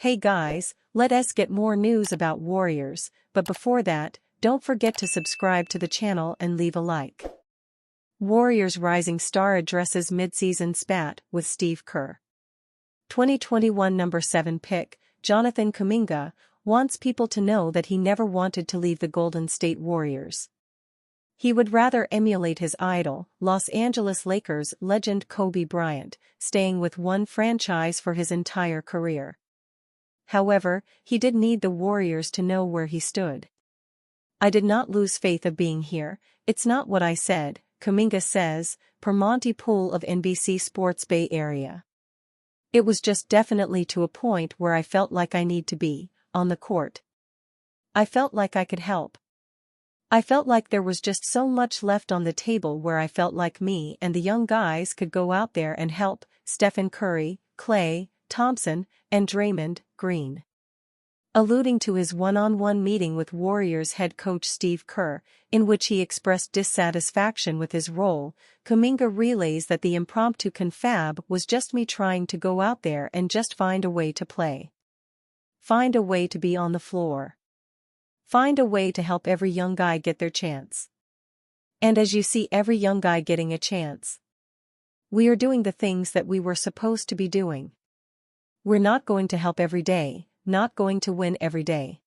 Hey guys, let us get more news about Warriors, but before that, don't forget to subscribe to the channel and leave a like. Warriors rising star addresses midseason spat with Steve Kerr. 2021 number 7 pick, Jonathan Kuminga, wants people to know that he never wanted to leave the Golden State Warriors. He would rather emulate his idol, Los Angeles Lakers legend Kobe Bryant, staying with one franchise for his entire career. However, he did need the Warriors to know where he stood. "I did not lose faith of being here, it's not what I said," Kuminga says, per Monty Poole of NBC Sports Bay Area. "It was just definitely to a point where I felt like I need to be, on the court. I felt like I could help. I felt like there was just so much left on the table where I felt like me and the young guys could go out there and help," Steph Curry, Klay Thompson, and Draymond Green. Alluding to his one-on-one meeting with Warriors head coach Steve Kerr, in which he expressed dissatisfaction with his role, Kuminga relays that the impromptu confab was just me trying to go out there and just find a way to play. Find a way to be on the floor. Find a way to help every young guy get their chance. And as you see every young guy getting a chance, we are doing the things that we were supposed to be doing. We're not going to help every day, not going to win every day.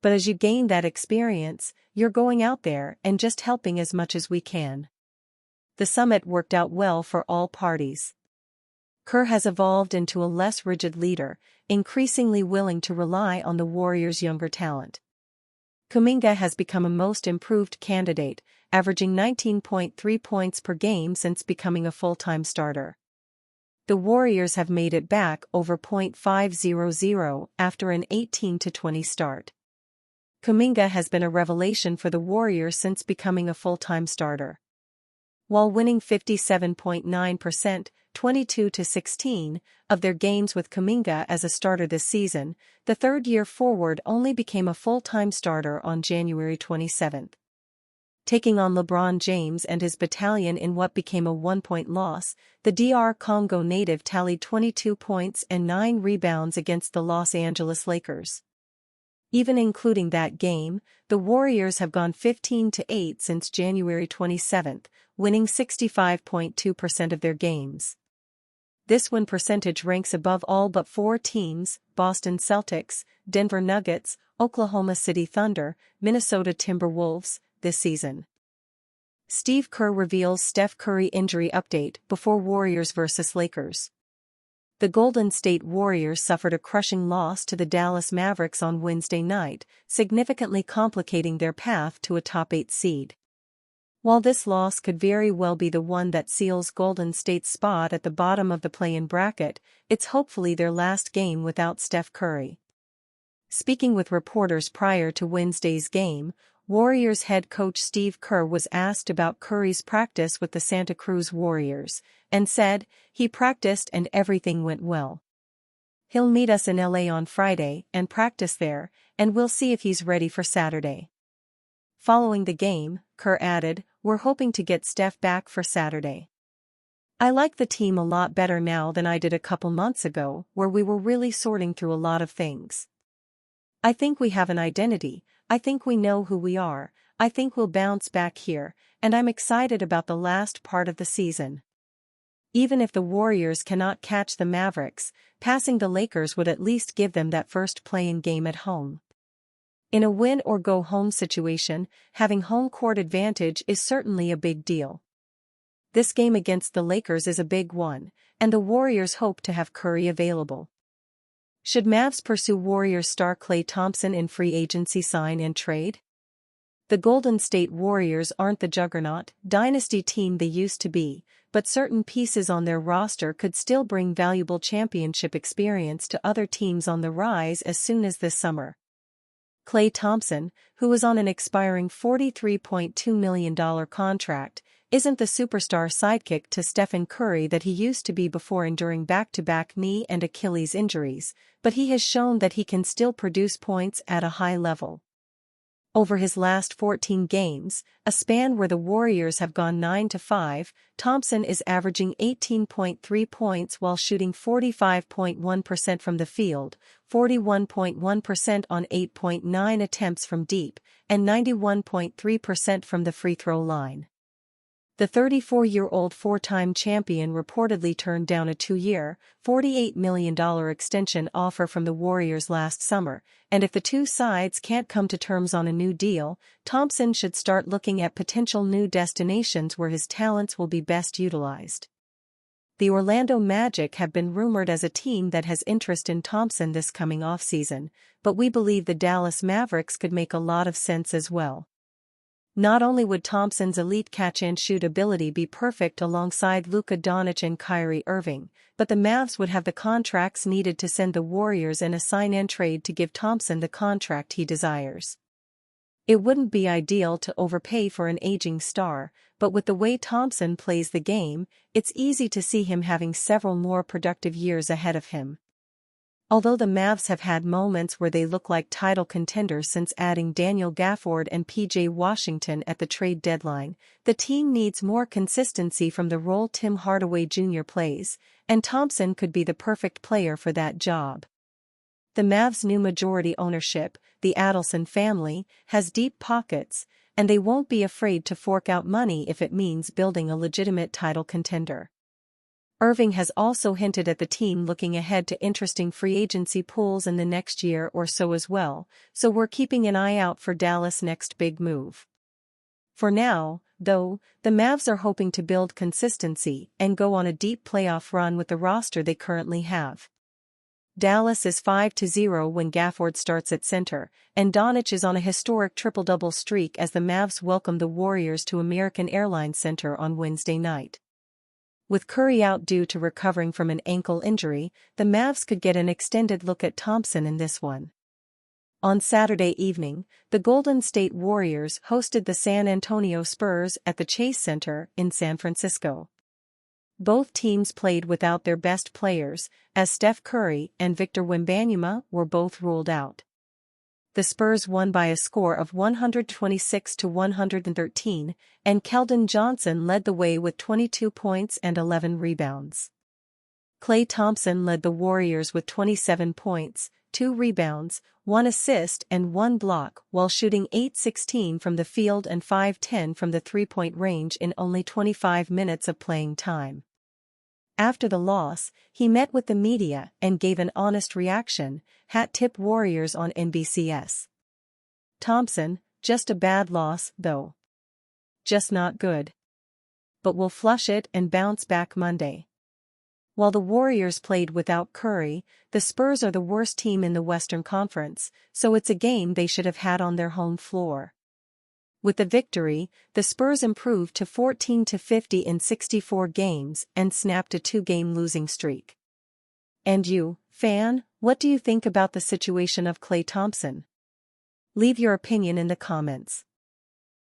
But as you gain that experience, you're going out there and just helping as much as we can." The summit worked out well for all parties. Kerr has evolved into a less rigid leader, increasingly willing to rely on the Warriors' younger talent. Kuminga has become a most improved candidate, averaging 19.3 points per game since becoming a full-time starter. The Warriors have made it back over .500 after an 18-20 start. Kuminga has been a revelation for the Warriors since becoming a full-time starter. While winning 57.9%, 22-16, of their games with Kuminga as a starter this season, the third-year forward only became a full-time starter on January 27. Taking on LeBron James and his battalion in what became a one-point loss, the DR Congo native tallied 22 points and 9 rebounds against the Los Angeles Lakers. Even including that game, the Warriors have gone 15-8 since January 27, winning 65.2% of their games. This win percentage ranks above all but 4 teams: Boston Celtics, Denver Nuggets, Oklahoma City Thunder, Minnesota Timberwolves, this season. Steve Kerr reveals Steph Curry injury update before Warriors vs Lakers. The Golden State Warriors suffered a crushing loss to the Dallas Mavericks on Wednesday night, significantly complicating their path to a top 8 seed. While this loss could very well be the one that seals Golden State's spot at the bottom of the play-in bracket, it's hopefully their last game without Steph Curry. Speaking with reporters prior to Wednesday's game, Warriors head coach Steve Kerr was asked about Curry's practice with the Santa Cruz Warriors, and said, "He practiced and everything went well. He'll meet us in LA on Friday and practice there, and we'll see if he's ready for Saturday." Following the game, Kerr added, "We're hoping to get Steph back for Saturday. I like the team a lot better now than I did a couple months ago, where we were really sorting through a lot of things. I think we have an identity, I think we know who we are, I think we'll bounce back here, and I'm excited about the last part of the season. Even if the Warriors cannot catch the Mavericks, passing the Lakers would at least give them that first play-in game at home. In a win-or-go-home situation, having home court advantage is certainly a big deal. This game against the Lakers is a big one, and the Warriors hope to have Curry available." Should Mavs pursue Warriors star Klay Thompson in free agency sign and trade? The Golden State Warriors aren't the juggernaut, dynasty team they used to be, but certain pieces on their roster could still bring valuable championship experience to other teams on the rise as soon as this summer. Klay Thompson, who is on an expiring $43.2 million contract, isn't the superstar sidekick to Steph Curry that he used to be before enduring back-to-back knee and Achilles injuries, but he has shown that he can still produce points at a high level. Over his last 14 games, a span where the Warriors have gone 9-5, Thompson is averaging 18.3 points while shooting 45.1% from the field, 41.1% on 8.9 attempts from deep, and 91.3% from the free throw line. The 34-year-old four-time champion reportedly turned down a 2-year, $48 million extension offer from the Warriors last summer, and if the two sides can't come to terms on a new deal, Thompson should start looking at potential new destinations where his talents will be best utilized. The Orlando Magic have been rumored as a team that has interest in Thompson this coming offseason, but we believe the Dallas Mavericks could make a lot of sense as well. Not only would Thompson's elite catch-and-shoot ability be perfect alongside Luka Doncic and Kyrie Irving, but the Mavs would have the contracts needed to send the Warriors in a sign-and-trade to give Thompson the contract he desires. It wouldn't be ideal to overpay for an aging star, but with the way Thompson plays the game, it's easy to see him having several more productive years ahead of him. Although the Mavs have had moments where they look like title contenders since adding Daniel Gafford and P.J. Washington at the trade deadline, the team needs more consistency from the role Tim Hardaway Jr. plays, and Thompson could be the perfect player for that job. The Mavs' new majority ownership, the Adelson family, has deep pockets, and they won't be afraid to fork out money if it means building a legitimate title contender. Irving has also hinted at the team looking ahead to interesting free agency pools in the next year or so as well, so we're keeping an eye out for Dallas' next big move. For now, though, the Mavs are hoping to build consistency and go on a deep playoff run with the roster they currently have. Dallas is 5-0 when Gafford starts at center, and Doncic is on a historic triple-double streak as the Mavs welcome the Warriors to American Airlines Center on Wednesday night. With Curry out due to recovering from an ankle injury, the Mavs could get an extended look at Thompson in this one. On Saturday evening, the Golden State Warriors hosted the San Antonio Spurs at the Chase Center in San Francisco. Both teams played without their best players, as Steph Curry and Victor Wembanyama were both ruled out. The Spurs won by a score of 126-113, and Keldon Johnson led the way with 22 points and 11 rebounds. Klay Thompson led the Warriors with 27 points, 2 rebounds, 1 assist and 1 block while shooting .816 from the field and .510 from the three-point range in only 25 minutes of playing time. After the loss, he met with the media and gave an honest reaction, hat tip Warriors on NBC's. Thompson, just a bad loss, though. Just not good. But we'll flush it and bounce back Monday. While the Warriors played without Curry, the Spurs are the worst team in the Western Conference, so it's a game they should have had on their home floor. With the victory, the Spurs improved to 14-50 in 64 games and snapped a 2-game losing streak. And you, fan, what do you think about the situation of Klay Thompson? Leave your opinion in the comments.